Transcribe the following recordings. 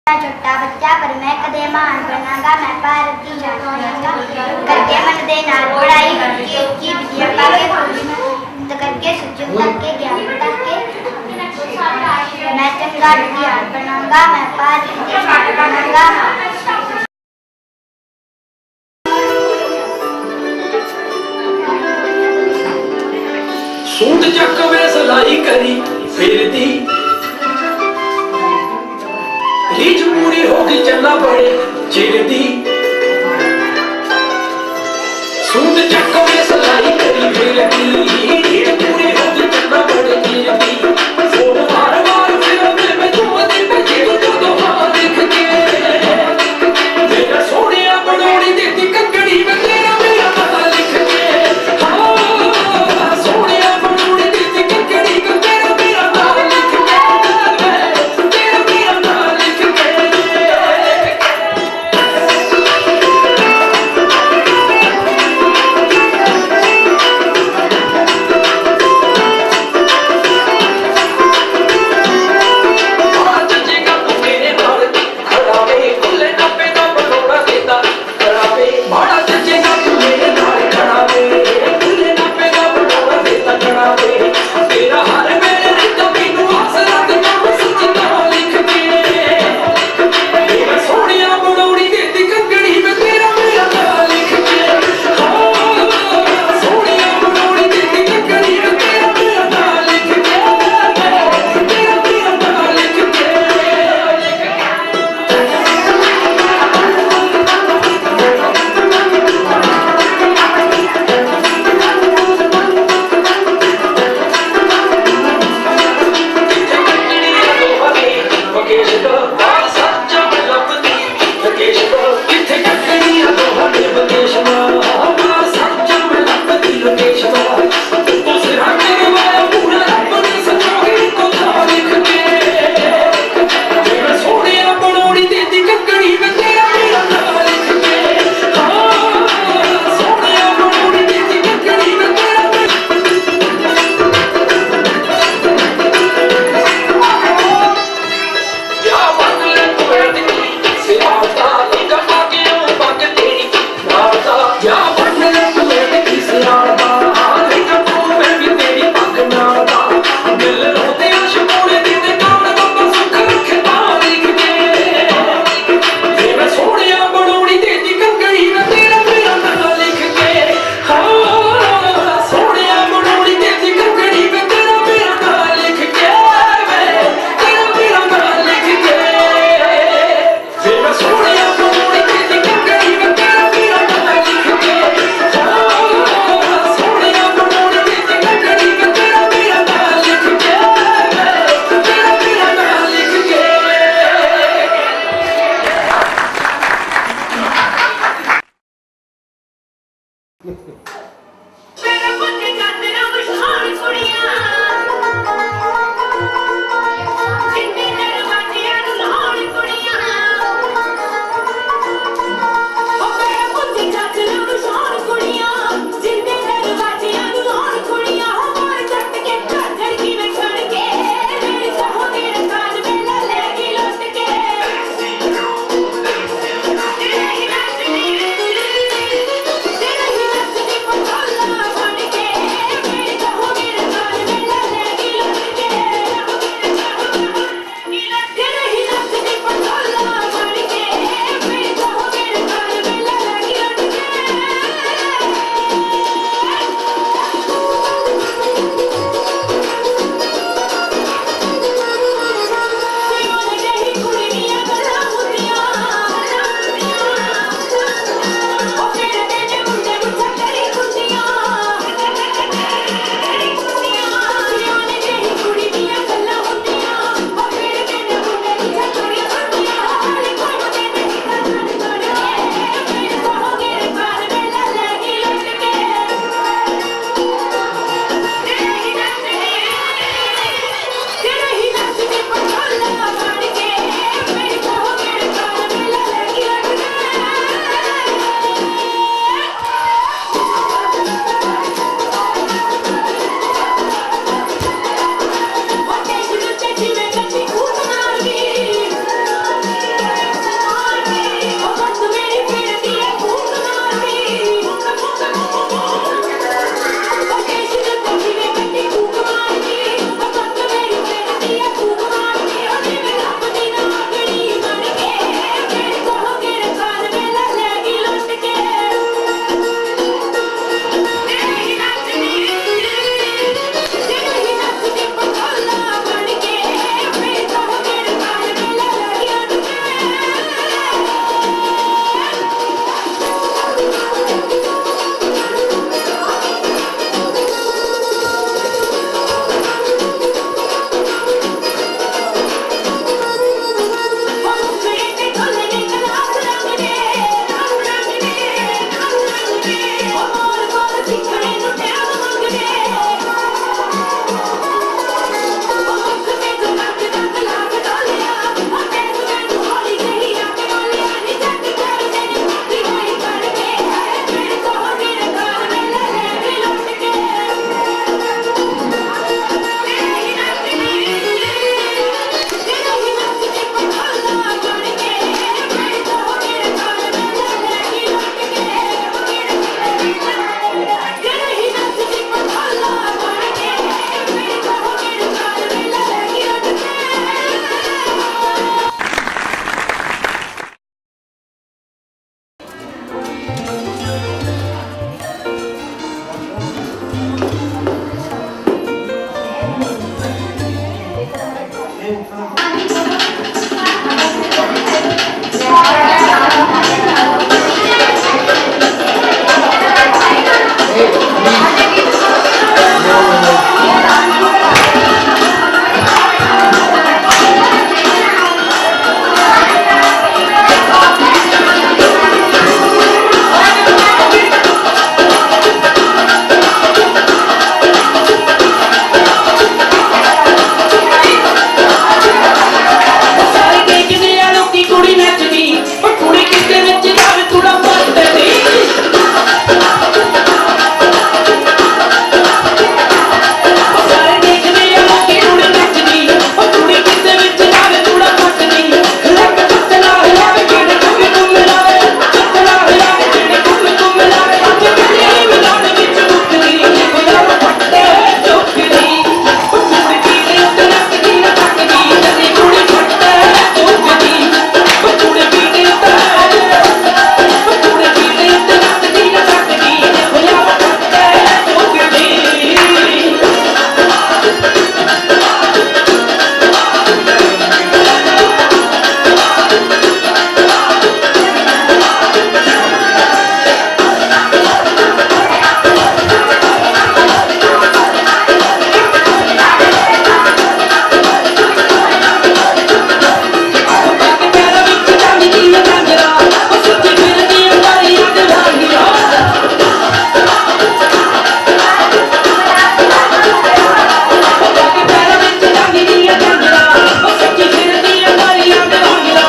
छोटा बच्चा पर मैं कदे महान बनागा। मैं भारत की जान बनागा। करके मन दे नाल पढ़ाई करके उच्ची विद्या पाके तो करके सच्चों करके ज्ञान करके मैं चंगा ज्ञान बनाऊंगा। मैं भारत की जान बनाऊंगा। सूट चक में सिलाई करी फिर दी रीच पूरी होगी चलना पड़े चिर दी। सूट चक में सिलाई करी फिर दी रीच पूरी होगी चलना पड़े चिर दी। फोन बार बार फिर मैं तुम दिन में जीतू तो दोहा देख के मेरा सोनिया बनोड़ी देती कंगड़ी में तेरा मेरा नाम लिख के। हाँ सोनिया बनोड़ी देती कंगड़ी में तेरा मेरा नाम लिख के। तेरा मेरा नाम लिख के। ਸਾਰੇ ਦੇਖਦੇ ਆ ਲੋਕੀ ਕੁੜੀ ਨੱਚਦੀ ਉਹ ਕੁੜੀ ਕਿਤੇ ਵਿੱਚ ਜਾਵੇ ਥੋੜਾ ਪੱਟਦੀ ਸਾਰੇ ਦੇਖਦੇ ਆ ਲੋਕੀ ਕੁੜੀ ਨੱਚਦੀ ਉਹ ਕੁੜੀ ਕਿਤੇ ਵਿੱਚ ਜਾਵੇ ਥੋੜਾ ਪੱਟਦੀ ਲੱਕ ਚੱਤਲਾ ਹਿਲਾਵੇ ਕਿਹੜੇ ਕੁੰਮੇ ਕੁੰਮੇ ਲਾਵੇ ਚੱਤਲਾ ਹਿਲਾਵੇ ਕਿਹੜੇ ਕੁੰਮੇ ਕੁੰਮੇ ਲਾਵੇ ਅੱਜ ਕਿਹੜੀ ਮਿਲਾਵੇ ਵਿੱਚ ਮੁੱਕਦੀ ਕੋਈ ਪੱਟੇ ਚੁੱਕਦੀ ਉਹ ਕੁੜੀ ਪੀਲੇ ਉੱਤੇ ਨੱਚਦੀ ਨਾ ਥੱਕਦੀ ਕਦੀ ਕੁੜੀ ਪੱਟੇ ਚੁੱਕਦੀ ਉਹ ਕੁੜੀ ਪੀਲੇ ਉੱਤੇ ਨੱਚਦੀ ਨਾ ਥੱਕਦੀ ਕੋਈ ਪੱਟੇ ਚੁੱਕਦੀ ਪੈਰਾਂ ਵਿੱਚ ਚੱਲਦੀ ਆ ਝਾਂਜਰਾਂ ਉਹ ਸੁੱਤੀ ਫਿਰਦੀ ਆ ਵਾਰੀਆਂ ਤੇ ਵਾਰੀਆਂ ਪੈਰਾਂ ਵਿੱਚ ਚੱਲਦੀ ਆ ਝਾਂਜਰਾਂ ਉਹ ਸੁੱਤੀ ਫਿਰਦੀ ਆ ਵਾਰੀਆਂ ਤੇ ਵਾਰੀਆਂ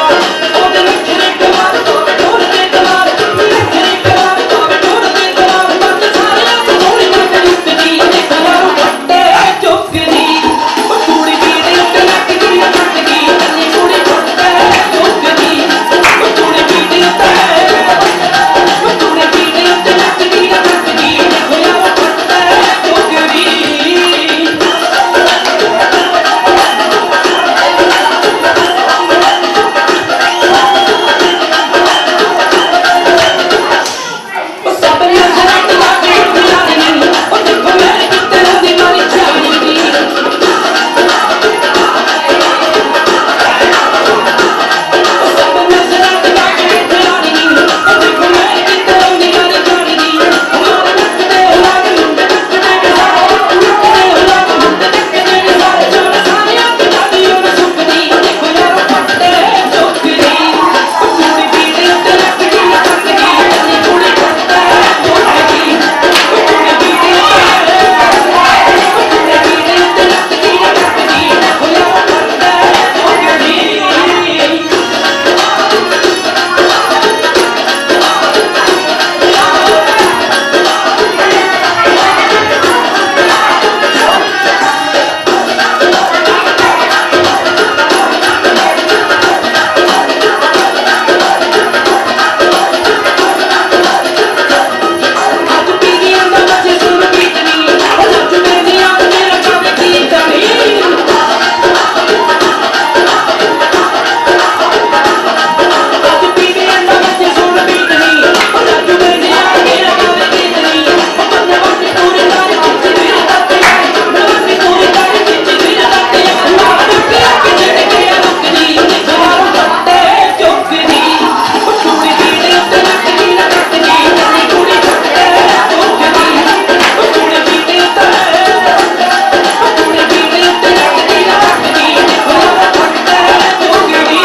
ਉਹਦੇ ਨਖਰੇ ਕਮਾਲ ਢੋਲ ਦੇ ਕਮਾਲ ਨਖਰੇ ਕਮਾਲ ਢੋਲ ਦੇ ਕਮਾਲ ਮੱਤ ਸਾਰਿਆਂ ਤੋਂ ਥੋੜੀ ਮੱਤ ਲੁੱਟਦੀ ਦੇਖੋ ਯਾਰ ਪੱਟੇ ਚੁੱਕਦੀ ਉਹ ਕੁੜੀ ਪੀੜੇ ਉੱਤੇ ਨੱਚਦੀ ਆ ਥੱਕਦੀ ਕੱਲੀ ਕੁੜੀ ਪੱਟੇ ਚੁੱਕਦੀ ਉਹ ਕੁੜੀ ਪੀੜੇ ਉੱਤੇ ਨੱਚਦੀ ਆ ਥੱਕਦੀ ਦੇਖੋ ਯਾਰ ਪੱਟੇ ਚੁੱਕਦੀ ਉਹ ਸਭ ਨਜ਼ਰਾਂ ਟਿਕਾ ਕੇ ਖਿਲਾਣੀ ਉਹ ਦੇਖੋ ਮੇਰੇ ਕਿਤੇ ਦੀ ਮਾਰੀ ਚਾਹੀਦੀ ਉਹ ਸਭ ਨਜ਼ਰਾਂ ਟਿਕਾ ਕੇ ਖਿਲਾਣੀ ਉਹ ਦੇਖੋ ਮੇਰੇ ਕਿਤੇ ਦੀ ਮਾਰੀ ਚਾਹੀਦੀ ਮਾਰੇ ਨੱਚਦੇ ਲਾਗ ਮੁੰਡੇ ਨੱਚਦੇ ਸਾਰੇ ਲਾਗ ਮੁੰਡੇ ਨੱਚਦੇ ਸਾਰੇ ਚੋਰ ਸਾਰਿਆਂ ਦੀ ਦਾਦੀ ਉਹ ਸੁੱਕਦੀ ਦੇਖੋ ਯਾਰ ਪੱਟੇ ਚੁੱਕਦੀ ਉਹ ਕੁੜੀ ਪੀੜੇ ਉੱਤੇ ਨੱਚਦੀ ਆ ਥੱਕਦੀ ਕੱਲੀ ਕੁੜੀ ਪੱਟੇ ਚੁੱਕਦੀ ਉਹ ਕੁੜੀ ਪੀੜੇ ਉੱਤੇ ਨੱਚਦੀ ਆ ਥੱਕਦੀ ਦੇਖੋ ਯਾਰ ਪੱਟੇ ਚੁੱਕਦੀ ਅੱਜ ਪੀੜੀਆਂ ਦਾ ਬੱਚੇ ਸੁਣ ਬੀਤਨੀ ਉਹ ਲੱਜ ਮੇਰੀਆਂ ਮੇਰਾ ਕਾਵੇ ਕੀ ਕਰੀ ਅੱਜ ਪੀੜੀਆਂ ਦਾ ਬੱਚੇ ਸੁਣ ਬੀਤਨੀ ਉਹ ਲੱਜ ਮੇਰੀਆਂ ਮੇਰਾ ਕਾਵੇ ਕੀ ਕਰੀ ਉਹ ਬੰਦੇ ਵਾਸਤੇ ਪੂਰੀ ਤਾਰੀ ਖਿੱਚੀ ਵੀਰ ਦੱਤੇ ਨਵਾਂ ਪੂਰੀ ਤਾਰੀ ਖਿੱਚੀ ਵੀਰ ਦੱਤੇ ਮਾਰ ਕੇ ਜਿਹੜੇ ਕੇ ਰੁਕਦੀ ਨਿਖਾਰ ਪੱਟੇ ਚੁੱਕਦੀ ਉਹ ਕੁੜੀ ਪੀੜੇ ਉੱਤੇ ਨੱਚਦੀ ਨਾ ਥੱਕਦੀ ਕੱਲੀ ਕੁੜੀ ਪੱਟੇ ਚੁੱਕਦੀ ਉਹ ਕੁੜੀ ਪੀੜੇ ਉੱਤੇ ਨੱਚਦੀ ਨਾ ਥੱਕਦੀ ਦੇਖੋ ਪੱਟੇ ਚੁੱਕਦੀ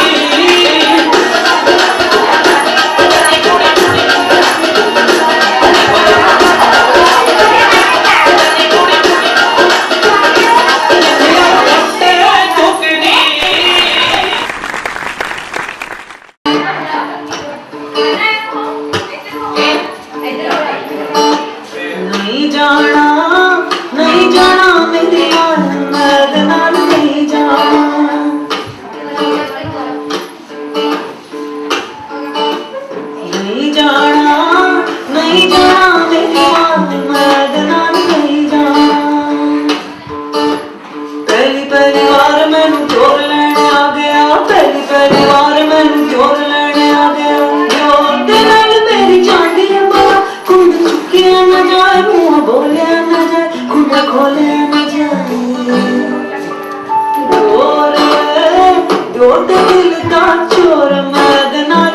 नहीं जाना मेरी मर्द नाल नहीं जाना नहीं जाना मेरी मर्द नाल नहीं जाना पहली बार मैनू जोर लेने आ गया पहली बार मैनू जोर लेने आ गया जोर दे नाल मेरी चांदी अम्मा कुंड चुकिया न जाए मुँह बोलिया न जाए कुंड खोलिया न जाए जोर दे दिल का चोर मर्द नाल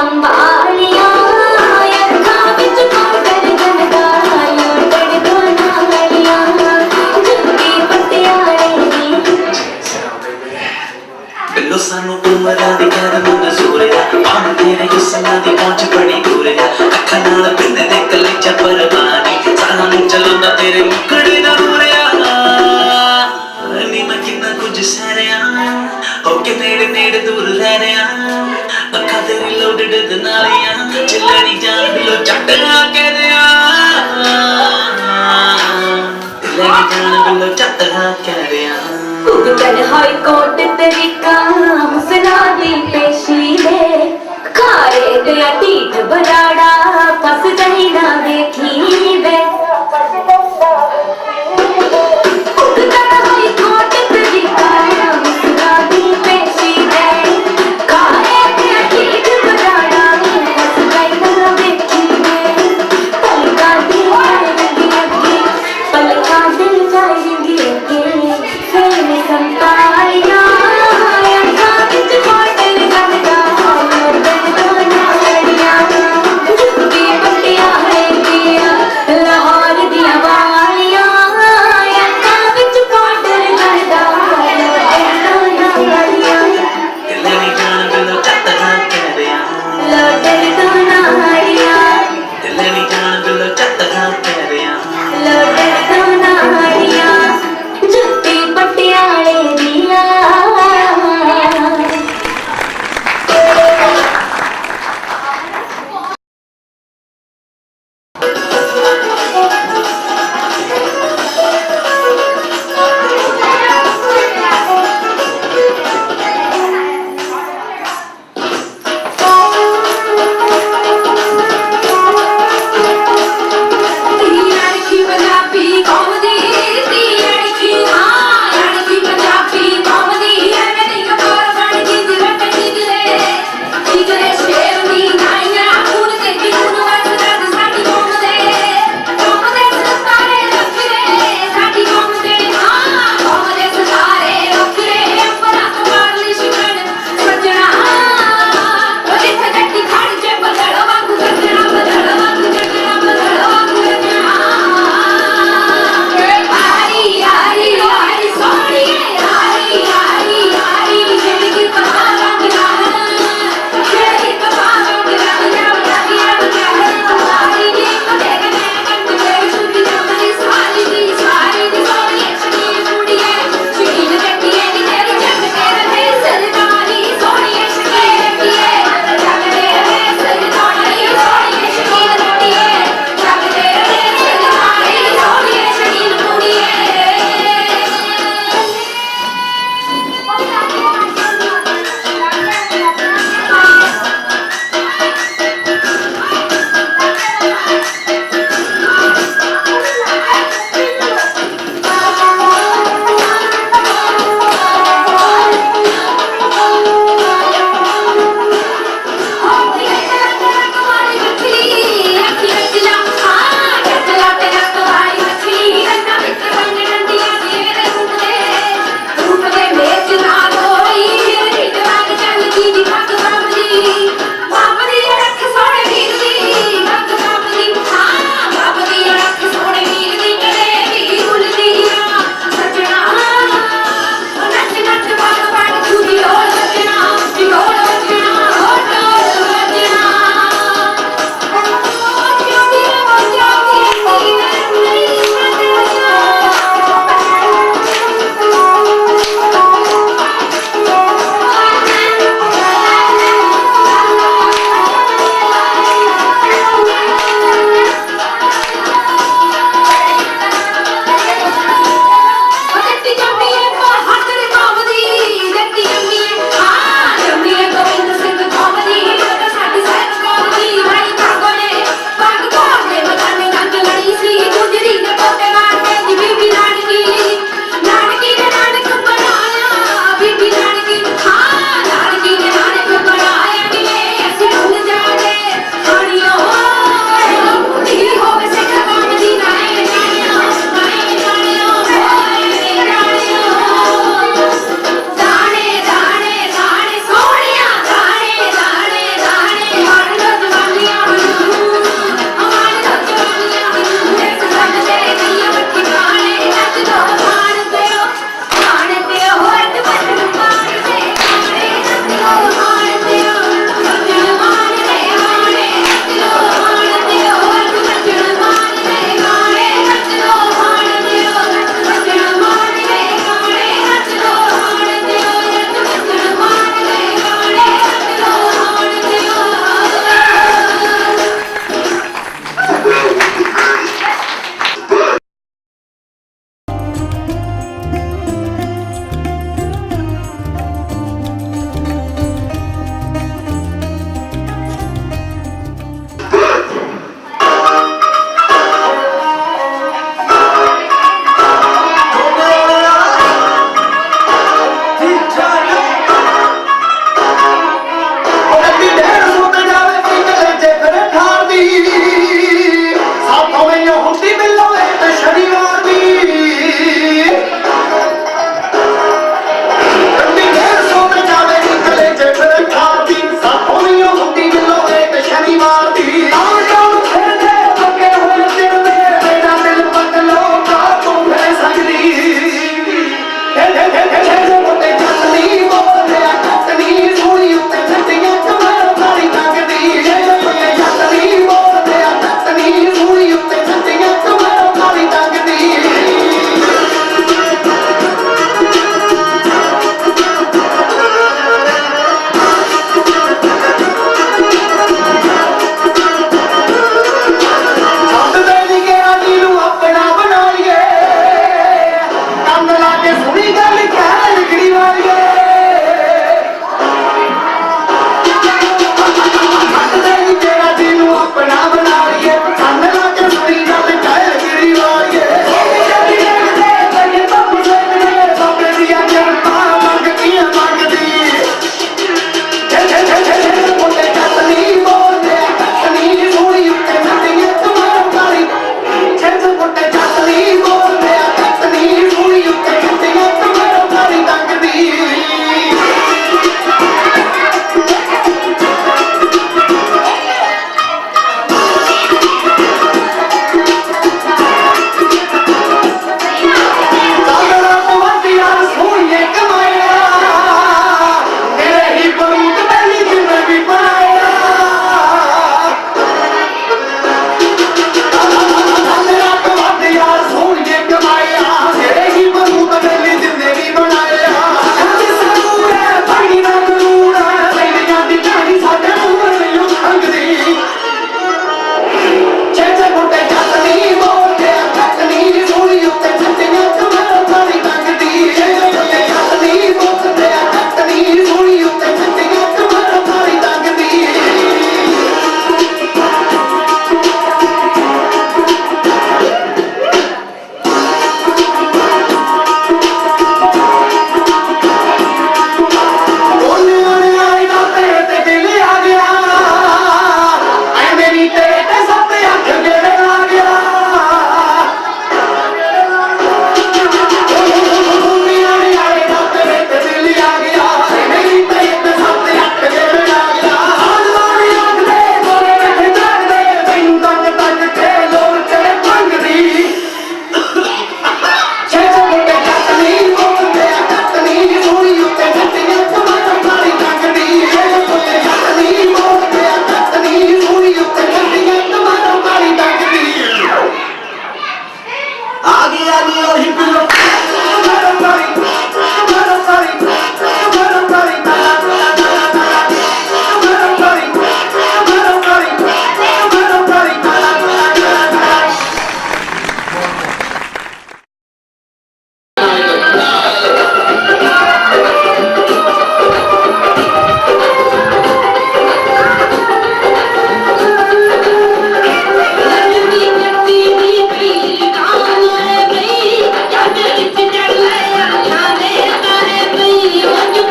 ਅੰਬਾਲੀਆਂ ਅੱਖਾਂ ਵਿੱਚ ਪਾਗਲ ਜਨਦਾ ਲੋਟੜ ਦੋਨਾਂ ਵਾਲੀਆਂ ਜੁੱਤੀ ਪਟਿਆਲੇ ਦੀ ਬਿੱਲੋ ਸਾਨੂੰ ਉਮਰਾਂ ਦੀ ਕਹਿ ਮੁੰਡਾ ਸੂਰਿਆ ਪਾਣ ਤੇਰੇ ਹੁਸਨਾਂ ਦੀ ਪਹੁੰਚ ਬੜੀ ਦੂਰ ਆ ਅੱਖਾਂ ਨਾਲ ਬਿੰਦ ਦੇ ਕਲੇਜਾ ਪਰਵਾਨੀ ਸਾਹਾਂ ਨੂੰ ਚਲਾਉਂਦਾ ਤੇਰੇ ਮੁਖੜੇ ਦਾ ਰੂਰਿਆ ਨੀ ਮੈਂ ਕਿੰਨਾ ਕੁਝ ਸਹਿਰਿਆ ਹੋ ਕੇ ਤੇਰੇ ਨੇੜੇ ਦੂਰ ਰਹਿ ਰਿਆ ਅੱਖਾਂ ਤੇਰੀ ਲੋਡਡ ਦੇ ਨਾਲੀਆਂ ਚੱਲਣੀ ਜਾਨ ਬਿੱਲੋ ਚੱਟ ਆ ਕੇ ਦਿਆ ਲੈ ਜਾਨ ਬਿੱਲੋ ਚੱਟ ਆ ਕੇ ਦਿਆ ਭੁਗਤਣ ਹਾਈ ਕੋਰਟ ਤਰੀਕਾ ਹੁਸਨਾ ਦੀ ਪੇਸ਼ੀ ਦੇ ਖਾਰੇ ਦੇ ਢੀਠ ਬਰਾੜਾ ਫਸ ਗਈ ਨਾ ਦੇਖੀ ਵੇ ਭੁਗਤਣ ਹਾਈ ਕੋਰਟ ਤਰੀਕਾ ਹੁਸਨਾ ਦੀ ਪੇਸ਼ੀ ਦੇ ਖਾਰੇ ਦੇ ਢੀਠ ਬਰਾੜਾ ਫਸ ਗਈ ਨਾ ਦੇਖੀ ਵੇ ਪਲਕਾਂ ਦੀ ਜਾਏਗੀ ਅੱਗੇ ਪਲਕਾਂ ਦੀ ਜਾਏਗੀ ਅੱਗੇ ਫੇਰ ਸੰਤਾਇਆ ਅੱਖਾਂ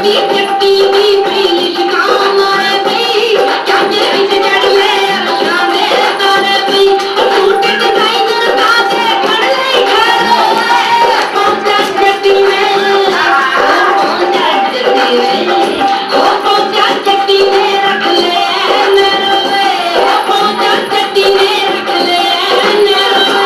ਚੱਕੀ ਚੱਕੀ ਦੀ ਪਈ ਲਿਸ਼ਕਾਂ ਮਾਰੇ ਪਈ ਚਾਂਦੇ ਵਿੱਚ ਜੜ ਲੈ ਅਰਸ਼ਾਂ ਦੇ ਤਾਰੇ ਪਈ ਸੂਟ ਡਿਜ਼ਾਈਨਰ ਦਾ ਦੇ ਫੜ ਲਈ ਘਰ ਪਹੁੰਚਾ ਚੱਕੀ ਮੈਂ ਪਹੁੰਚਾ ਚੱਕੀ ਮੈਂ ਉਹ ਪਹੁੰਚਾ ਚੱਕੀ ਨੇ ਰੱਖ ਲੈ ਨਰਵੇ ਉਹ ਪਹੁੰਚਾ ਚੱਕੀ ਨੇ ਰੱਖ ਲੈ ਨਰਵੇ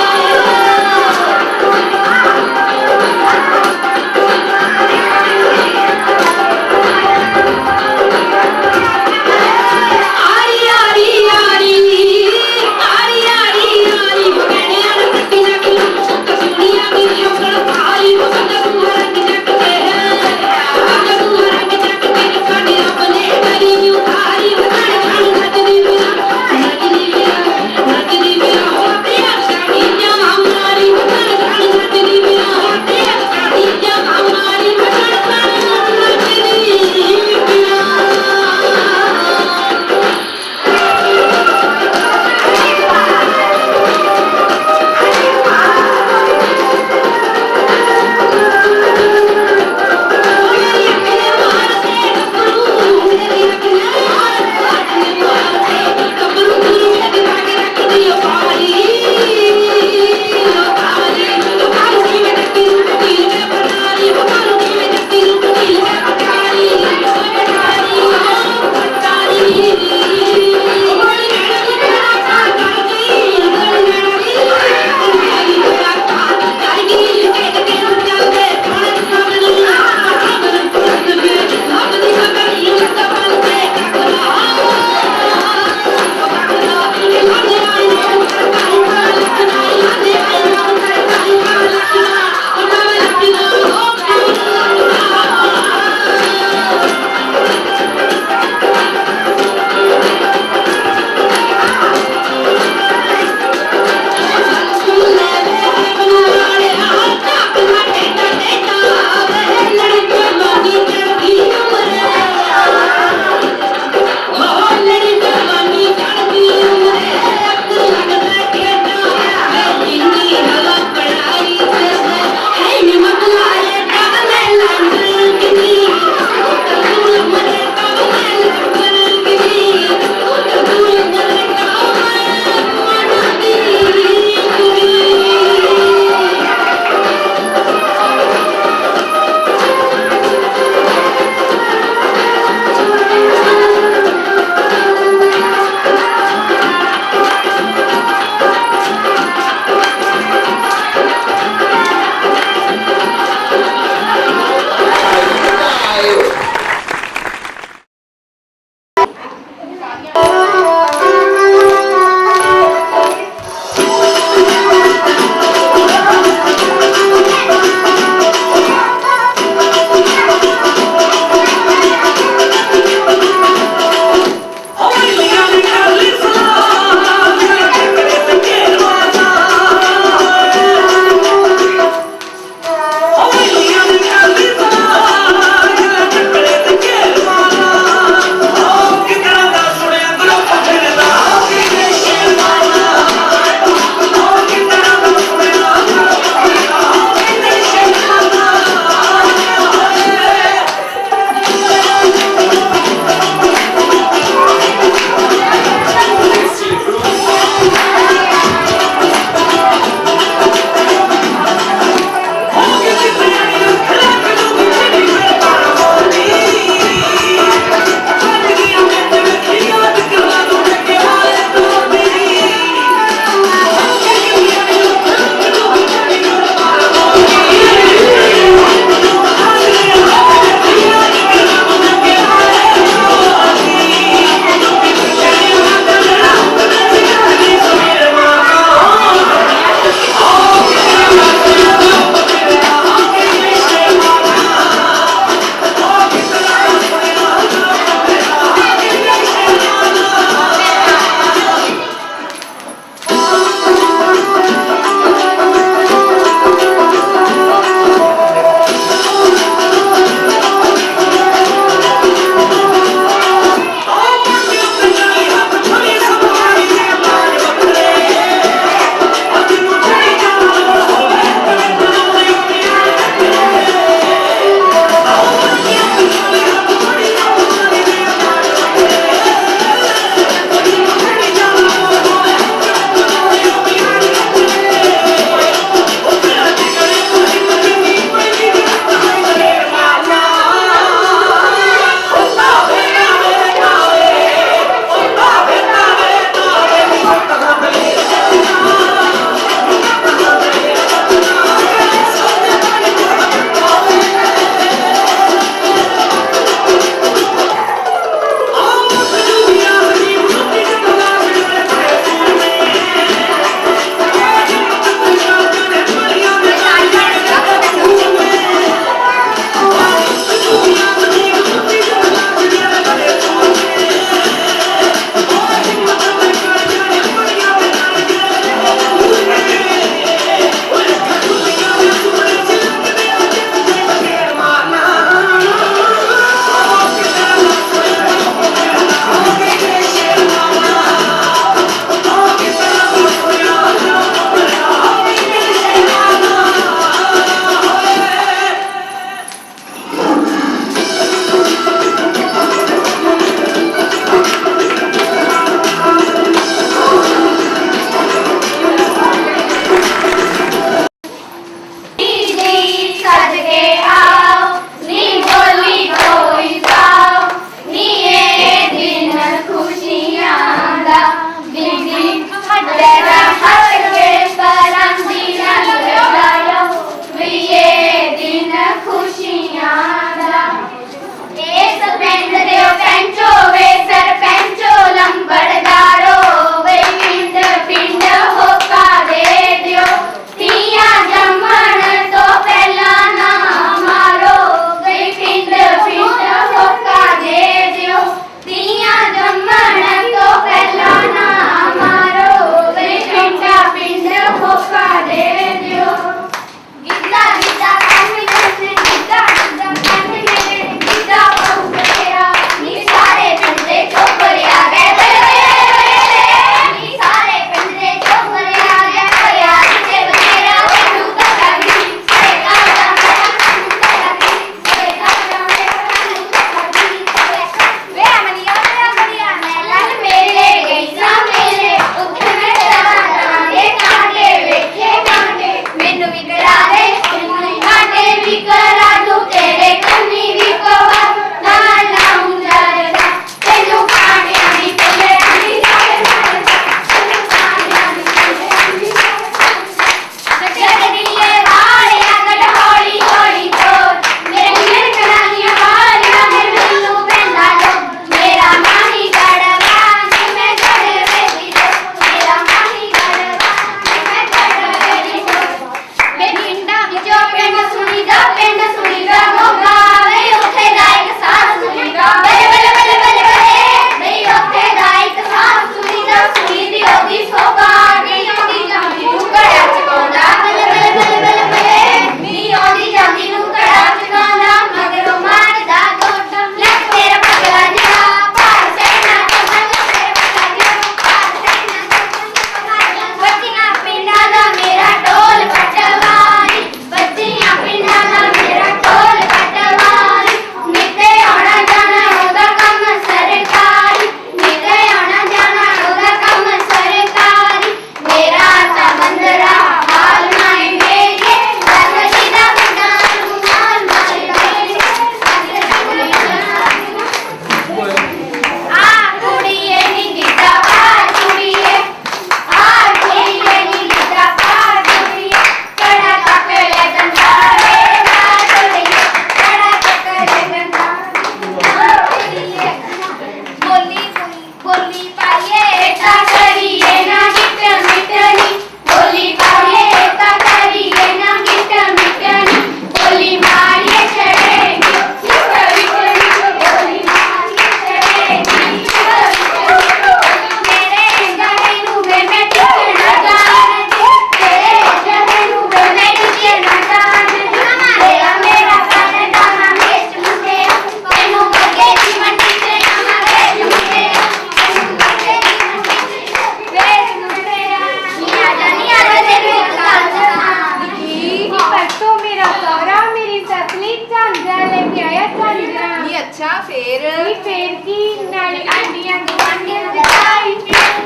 ਅੱਛਾ ਫੇਰ ਫੇਰ ਕੀ ਨਾਲੇ ਆਂਡੀਆਂ ਗਵਾਂਡੀਆਂ ਦੇ ਆਈ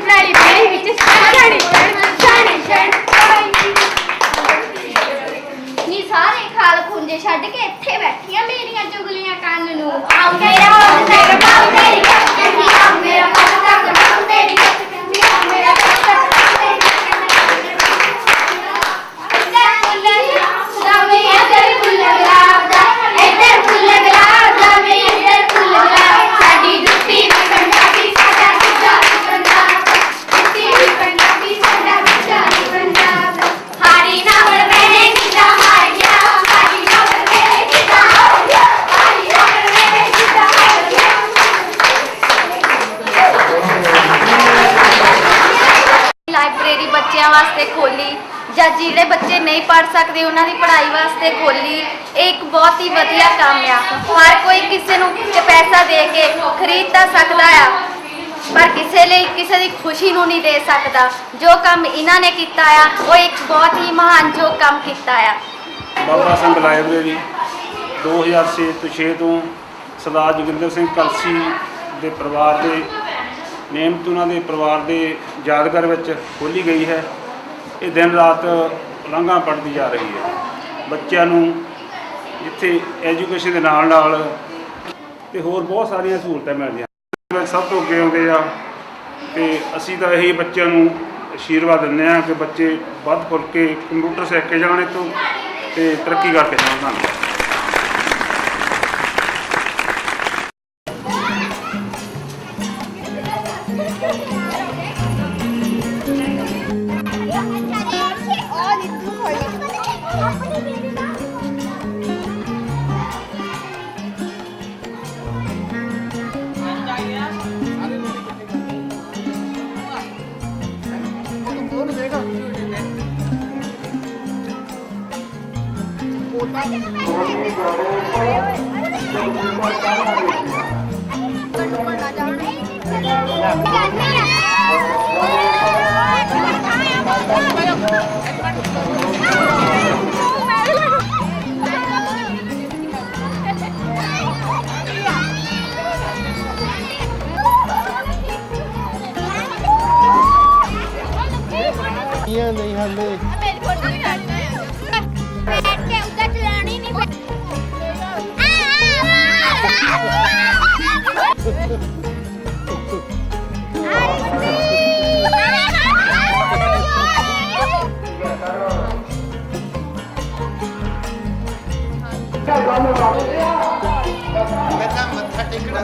ਨਾਲੇ ਮੇਰੇ ਵਿੱਚ ਸਾੜੀ ਨੀ ਸਾਰੇ ਖਾਲ ਖੁੰਝੇ ਛੱਡ ਕੇ ਇੱਥੇ ਬੈਠੀਆਂ ਮੇਰੀਆਂ ਚੁਗਲੀਆਂ ਕੰਨ ਨੂੰ ਆਉ ਮੇਰਾ ਹੱਥ ਤੱਕ ਬਾਉ ਤੇਰੀ ਕੱਟੀ ਆਉ ਮੇਰਾ ਹੱਥ ਤੱਕ ਬਾਉ ਤੇਰੀ ਕੱਟੀ ਆਉ ਮੇਰਾ ਹੱਥ ਤੱਕ ਬਾਉ ਤੇਰੀ ਲਾਇਬ੍ਰੇਰੀ ਬੱਚਿਆਂ ਵਾਸਤੇ ਖੋਲੀ ਜਾਂ ਜਿਹੜੇ ਬੱਚੇ ਨਹੀਂ ਪੜ੍ਹ ਸਕਦੇ ਉਹਨਾਂ ਦੀ ਪੜ੍ਹਾਈ ਵਾਸਤੇ ਖੋਲੀ। ਇਹ ਇੱਕ ਬਹੁਤ ਹੀ ਵਧੀਆ ਕੰਮ ਆ। ਹਰ ਕੋਈ ਕਿਸੇ ਨੂੰ ਪੈਸਾ ਦੇ ਕੇ ਖਰੀਦ ਤਾਂ ਸਕਦਾ ਆ ਪਰ ਕਿਸੇ ਲਈ ਕਿਸੇ ਦੀ ਖੁਸ਼ੀ ਨੂੰ ਨਹੀਂ ਦੇ ਸਕਦਾ। ਜੋ ਕੰਮ ਇਹਨਾਂ ਨੇ ਕੀਤਾ ਆ ਉਹ ਇੱਕ ਬਹੁਤ ਹੀ ਮਹਾਨਯੋਗ ਕੰਮ ਕੀਤਾ ਆ। ਬਾਬਾ ਸਿੰਘ ਲਾਇਬ੍ਰੇਰੀ 2006 ਤੋਂ ਸਰਦਾਰ ਜੋਗਿੰਦਰ ਸਿੰਘ ਕਲਸੀ ਦੇ ਪਰਿਵਾਰ ਦੇ ਨਿਯਮਤ ਉਹਨਾਂ ਦੇ ਪਰਿਵਾਰ ਦੇ ਯਾਦਗਾਰ ਵਿੱਚ ਖੋਲ੍ਹੀ ਗਈ ਹੈ। ਇਹ ਦਿਨ ਰਾਤ ਉਲਾਂਘਾਂ ਪੜ੍ਹਦੀ ਜਾ ਰਹੀ ਹੈ। ਬੱਚਿਆਂ ਨੂੰ ਜਿੱਥੇ ਐਜੂਕੇਸ਼ਨ ਦੇ ਨਾਲ ਨਾਲ ਤੇ ਹੋਰ ਬਹੁਤ ਸਾਰੀਆਂ ਸਹੂਲਤਾਂ ਮਿਲਦੀਆਂ ਸਭ ਤੋਂ ਅੱਗੇ ਆਉਂਦੇ ਆ ਤੇ ਅਸੀਂ ਤਾਂ ਇਹੀ ਬੱਚਿਆਂ ਨੂੰ ਆਸ਼ੀਰਵਾਦ ਦਿੰਦੇ ਹਾਂ ਕਿ ਬੱਚੇ ਵੱਧ ਫੁੱਲ ਕੇ ਕੰਪਿਊਟਰ ਸਿੱਖ ਕੇ ਜਾਣ ਇੱਥੋਂ ਤੇ ਤਰੱਕੀ ਕਰਕੇ ਜਾਣ। ਧੰਨਵਾਦ। नहीं हल्ले ਮੇਰੀ ਫੋਟੋ ਵੀ ਕੱਢਣਾ ਹੈ ਬੈਠ ਕੇ ਉੱਧਰ ਚਲਾਣੀ ਨਹੀਂ मत्था टेकना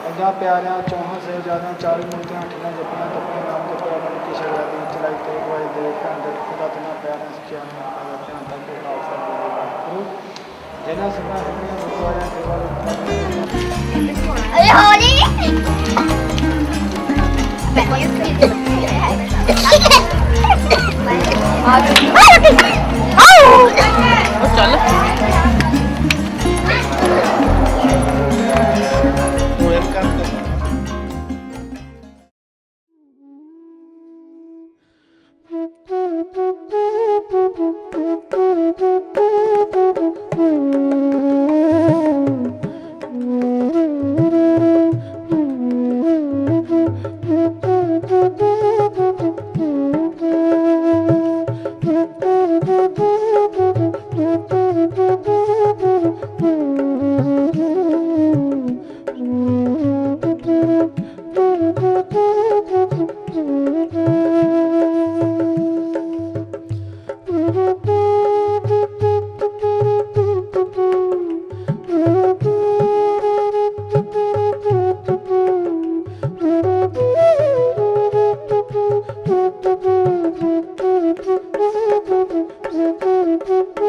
अजा प्यारिया चौहां से ज्यादा चार मूर्तियां ठिना जपना तपना नाम जपना बन की शरिया दी चलाई ते वाई दे अंदर खुदा तना प्यारा सिखिया में आया ध्यान तक के खालसा गुरु जेना सुना दुनिया गुरुवारा सेवा अरे होली चल Thank you.